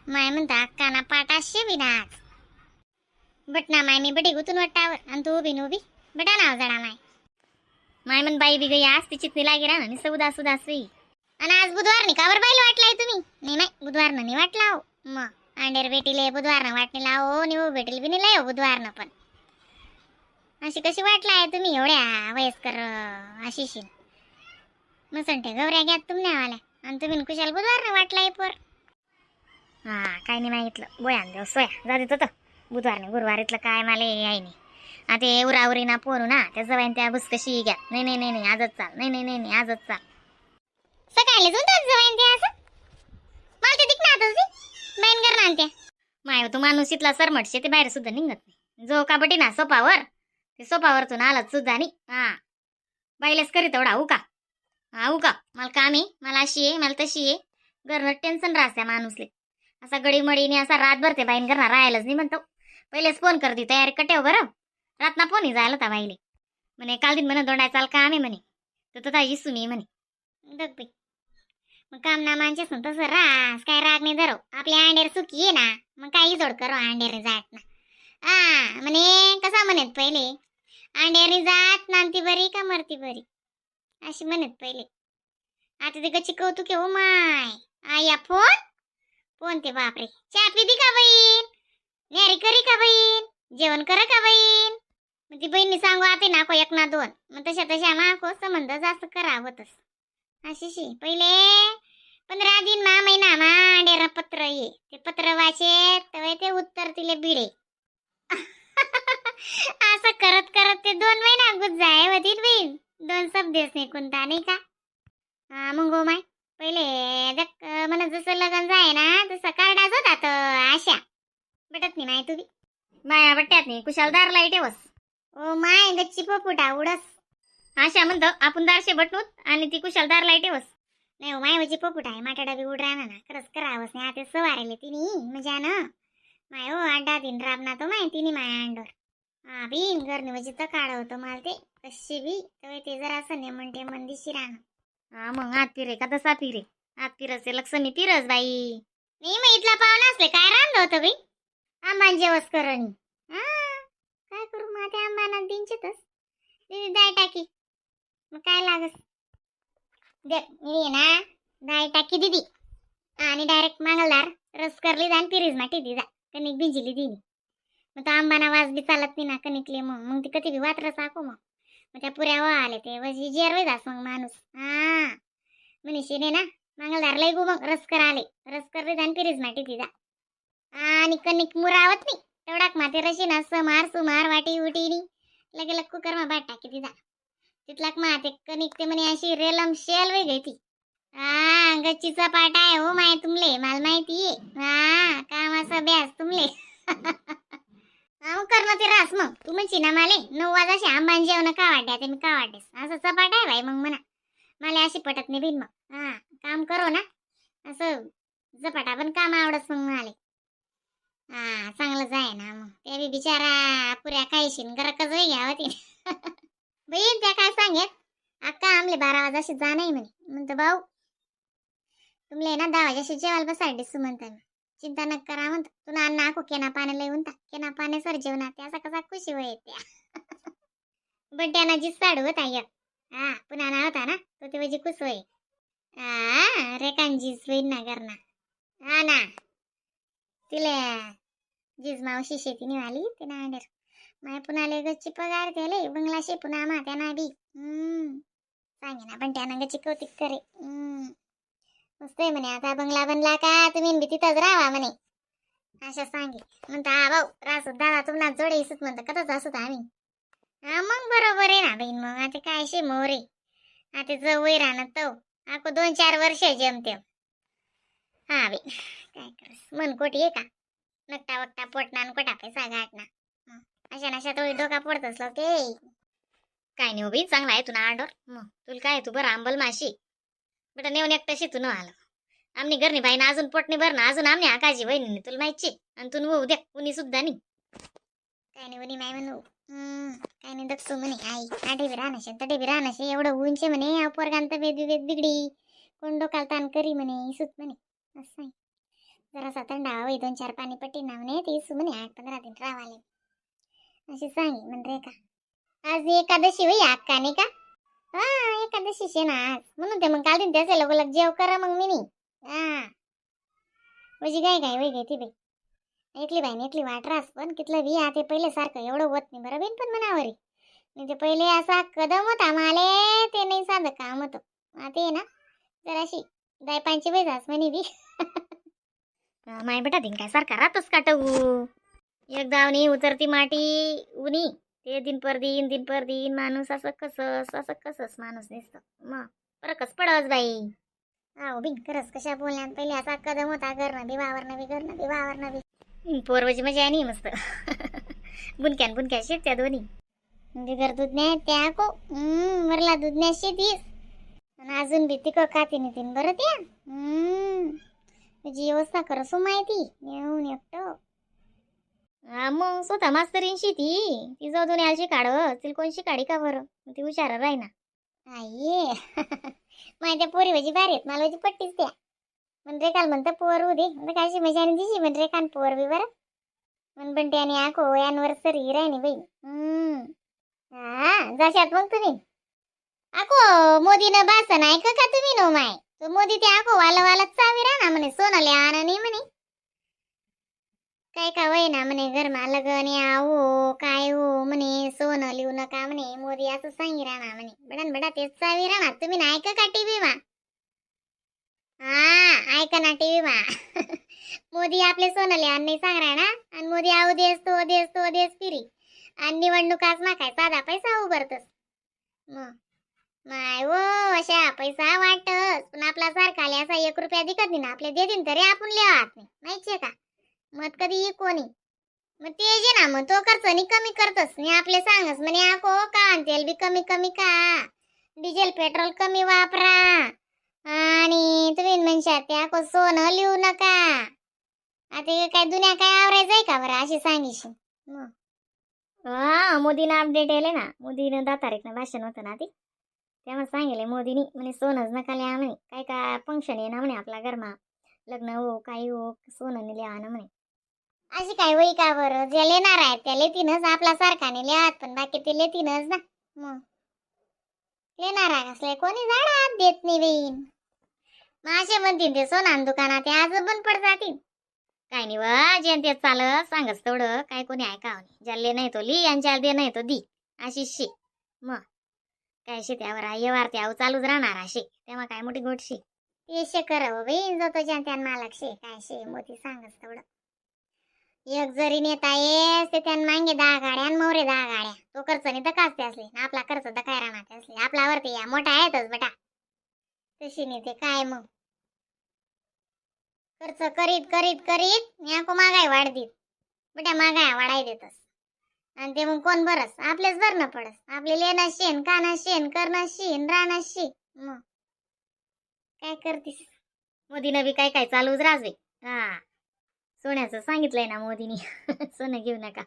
माय म्हणता काना पाटा शेबी नाच बटना माय मी बडी गुतून वाटावर आणि तू उभी उभी बटा नाव जडा माय म्हण बाई बी गई आज तिची लागी राहणार नि उदास उदास आणि आज बुधवार नाही कावर बाईला वाटलाय तुम्ही नाही नाही बुधवार नाही वाटला हो मग अंडेर बेटीले बुधवार न वाटणे लावो निव बेटील बी नाही लाव बुधवार न पण अशी कशी वाटलाय तुम्ही एवढ्या वयस्कर अशीशी मसंटे गवऱ्या घ्या तुमने आल्या आणि तुम्ही कुशाल बुधवार न वाटलाय पोर हा काय नाही मागितलं बोयान देव सोया जाते तर बुधवार नाही गुरुवार इथलं काय मला आहे नाही आता उरावरी ना पोरू ना त्या जवाईन त्या बस कशी घ्या नाही नाही नाही नाही आजच चाल नाही नाही नाही नाही आजच चाल सकाळी जाऊन जवाईन त्या असं मला ते दिखणार तुझी बहीण कर ना त्या माय तो माणूस इथला सरमटशे ते बाहेर सुद्धा निघत नाही जो काबटी ना सोपावर ते सोपावरतून आलाच सुद्धा नाही हा बाईलाच करीत तेवढा उका हा उका मला काम आहे मला अशी आहे मला तशी आहे घरनं टेन्शन राहत्या माणूसले असा गडीमडीने असा रातभर ते बाईन करणार राहायलाच नाही म्हणतो पहिलेच फोन करते तयारी कटेव बरं रातना फोन जायला होता बाईले म्हणे काल दिन म्हणे दोंडाय चाल काम आहे म्हणे तर ताई सुनी म्हणे बघ बाई मग काम ना मानचेस ना तसं रास काय राग नाही धरो आपल्या अंडेर सुकी आहे ना मग काही जोड करो अंडेर जात ना हा म्हणे कसा म्हणत पहिले अंडेरी जात नांती बरी का मरती बरी अशी म्हणत पहिले आता ते कशी कौतुक हो माय आया फोन फोन ते बापरे चहा पिती का बहीण न्यारी करी का बहीण जेवण कर का बहीण मग ती बहिणी सांगू आता नाको एक ना दोन मग तशा नाको संबंध जास्त करावतच अशी पहिले 15 दिन मा महिना मा अंडेर पत्र ये ते पत्र वाचे तवे ते उत्तर तिले भिडे असं करत करत ते 2 महिना गुज जाय होतील बहीण 2 शब्देच नाही कोणता नाही का हा मग हो माय पहिले मला जसं लग्न जाय ना तसं कार्डाच होता तर आशा भेटत नाही माय तुम्ही माया बट्ट्यात नाही कुशाल दारला ठेवस ओ माय गच्ची पपुटा उडस आशा म्हणतो आपण दारशे बटनूत आणि ती कुशाल दारला ठेवस नाही हो माय माझी पपुटा आहे माटाडा बी उड राहणार ना खरंच करावंच नाही आता सवारेले तिने म्हणजे ना माय हो 8 दिन राबना तो माय तिने माय अंडोर हा बीन घरने म्हणजे तर काढ होतं मला ते कशी बी तर ते जरा असं नाही म्हणते मंदिशी राहणं हा मग हात पिरे का तसा पिरे हात पिरसे लक्ष्मी पिरस बाई नाही मग इथला पाहुणा असले काय रांध होतं बाई आंबान जेवस करणी हा काय करू मग त्या आंबाना दिनचेतच तिने दाय टाकी मग काय लागस दे मी ना दाय टाकी दिदी आणि डायरेक्ट मंगलदार रस करली जाण पिरीज माटी दिदा कणिक भिंजिली दिली मग तो आंबाना वाज बी चालत नाही ना कणिकले मग ती कधी बी वात्र साको मग त्या पुऱ्या आले ते वजी जेरवे दास मग माणूस हा मनीषीने ना मंगलदार लय गो मग रस कर आले रस करले जाण पिरीज माटी दिदा आणि कणिक मुरावत नाही तेवढाक माते रशी ना समार सुमार वाटी उटीनी लगे लक्कू करमा बाट टाकी दिदा तिथलाक माते कणिक ते म्हणे अशी रेलम शेल वे गई ती हा गच्चीचा पाट आहे हो माय तुमले मला माहिती हा कामाचा ब्यास तुमले करणं ते रास मग तू म्हणशी ना माले 9 वाजाशी आंबान जेवण का वाट्या ते मी का वाटेस असं चपाट आहे बाई मग म्हणा मला अशी पटत नाही बिन मग हा काम करो ना असं झपाटा पण काम आवडत मग माले हा चांगलंच आहे ना मग ते बी बिचारा पुऱ्या खायशीन गरकच वेळ घ्या होती बहीण त्या काय सांगेत अक्का आमले 12 वाजाशी जा नाही म्हणे म्हणतो भाऊ तुमले ना 10 वाजाशी जेवायला बसाय दिसू म्हणता मी चिंता न करा म्हणतो तुला अन्न आखो केना पाण्याला येऊन केना पाण्या सर जेवणा त्याचा कसा खुशी होय त्या बड्याना जी साडू होता एक हा पुन्हा ना होता ना तो ते वजी खुश होय हा रेखांजीच होईन ना करणार हा ना तिले जीज मावशी शेती निघाली ते ना अंडर माय पुन्हा गच्ची पगार केले बंगलाशी पुन्हा मा त्यांना बी सांगे ना पण त्यानं गच्ची कौतिक करे मस्त आहे म्हणे आता बंगला बनला का तुम्ही बी तिथंच राहा म्हणे अशा सांगे म्हणता हा भाऊ रास दादा तुम्हाला जोडे इसत म्हणता कथाच असत आम्ही हा मग बरोबर आहे ना बहीण मग आता काय शे मोरे आता जवळ राहणार तो आको 2-4 वर्ष जमते हा बाई काय करस मन कोटी आहे का नकटा वकटा पोटना कोटा पैसा गाठना अशा नशा तो डोका पडतच लोक ते काय नाही हो बाई चांगला आहे तुला आंडोर मग तुला काय तू बरं आंबल माशी बेटा नेऊन एकटाशी तू न आलं आमनी घरनी बाई ना अजून पोटणी भर ना अजून आमनी आकाजी बहिणी तुला माहिती आणि तू होऊ द्या कुणी सुद्धा नाही काय नाही म्हणे माय म्हणू काय नाही दक्षू म्हणे आई आठे बी राहण्याशे तटे बी राहण्याशे एवढं उंचे म्हणे पोरगांत वेद बिगडी कोण डोकाल ताण करी म्हणे सुत म्हणे असं जरासा थंडावा होई 2-4 पाणी पट्टी ना म्हणे ती म्हणे 8-15 दिन रावाले अशी सांगी म्हण रे का. आज एकादशी होई अक्का नाही का. हा एकादशी शे ना आज म्हणून ते मग काल दिन त्याचे लोक जेव करा मग मी नाही. हा म्हणजे काय काय वय ती बाई एकली बाई एकली वाट रास पण कितलं बी आता पहिले सारखं एवढं होत नाही बरं बिन पण मनावरी नाही ते पहिले असा कदम होता माले ते नाही साधं काम होतं आता आहे ना जराशी दायपांची बाई जास म्हणे बी माय बेटा दिन काय सारखा राहतच काटवू एक दावणी उतरती माटी उनी ते दिन पर दिन माणूस असं कसंच माणूस दिसतो मग फरकच पडस बाई. हो बिन खरंच कशा बोलण्यात पहिले असा कदम होता घरनं बी वावरनं बी पोरवजी मजा आहे नाही मस्त बुनक्या शेत्या दोन्ही बिगर दुधण्या त्या को मरला दुधण्या शेतीस आणि अजून बी तिकं खाती नितीन बरं त्या तुझी व्यवस्था करसो माहिती येऊन एकटं मग स्वतः मास्तरीन शेती ती जाऊ दोन्ही आलशी काढ तिला कोणशी काढी का बरं ती हुशार राही ना. आये माझ्या पोरीवजी भारी आहेत मला पट्टीच द्या म्हणजे काल म्हणतं पोर उदे म्हणजे कायची मजा आणि दिशी म्हणजे कान पोर बी बरं म्हण बंटे आणि आखो अॅनिव्हर्सरी राहिनी बाई. हा जशात मग तुम्ही आखो मोदीनं भाषण ऐक का तुम्ही नो माय तो मोदी ते आखो वाला चावी राहणार म्हणे सोनाले आणा नाही म्हणे काय का वय ना म्हणे घरमा लगन हो काय हो म्हणे सोनं लिहू नका म्हणे मोदी असं सांगी राहणार म्हणे बडा तेच चावी राहणार तुम्ही ना ऐक का टीव्ही मा. हा ऐका ना टीव्ही मा मोदी आपले सोनाले आणि सांग ना आणि मोदी आऊ देस फिरी आणि निवडणुकाच मा काय साधा पैसा उभरतस मग माय वो अशा पैसा वाटस पण आपला सारखाले असा 1 रुपया दिकत नाही ना आपले देतीन तरी आपण लिहात नाही माहितीये का मत कधी कोणी मग ते जे ना मग तो खर्च आणि कमी करतस नाही आपले सांगस म्हणे आको का तेल बी कमी का डिझेल पेट्रोल कमी वापरा आणि तुम्ही म्हणशात त्या को सोनं लिहू नका आता काय दुनिया काय आवरायचंय का बरं अशी सांगिशी. हा मोदीनं अपडेट येले ना मोदीनं 10 तारीखनं भाषण होतं ना ती त्यामुळे सांगेले मोदीनी म्हणे सोनच नका लिहा म्हणे काय का फंक्शन आहे ना म्हणे आपल्या घरमा लग्न हो काही हो सोनं लिहा ना म्हणे अशी काय वही का बरं जे लेणार आहेत त्या लेतीनच आपला सारखाने लिहात पण बाकी ते लेतीनच ना मग लेणार असले कोणी झाडात देत नाही बेईन मग असे म्हणतील ते सोनान दुकानात ते आज बंद पड जातील काय नाही वा जे ते चालत सांगच तेवढं काय कोणी ऐकावं नाही ज्याले नाही तो ली आणि ज्याला दे नाही तो दी अशी शे मग काय शे त्यावर येवार त्या चालूच राहणार असे तेव्हा काय मोठी गोटशी ते शे करावं बेईन जातो ज्या त्या मालक शे काय शे मोठी सांगच तेवढं एक जरी नेता येस ते त्यान मागे 10 गाड्या आणि मोरे 10 गाड्या तो खर्च नाही तर काचते असले आपला खर्च तर काय राहणार असले आपल्यावरती या मोठा आहेतच बेटा तशी नेते काय मग खर्च करीत याको महागाई वाढ देत बेटा महागाई वाढाय देतस आणि ते मग कोण बरस आपलेच भरणं पडस आपले लेणं शेण काना शेण करणं शेण राहणं शे मग काय करतीस मोदीनं बी काय चालूच राहवे. हा सोन्याचं सांगितलंय ना मोदीनी सोनं घेऊ नका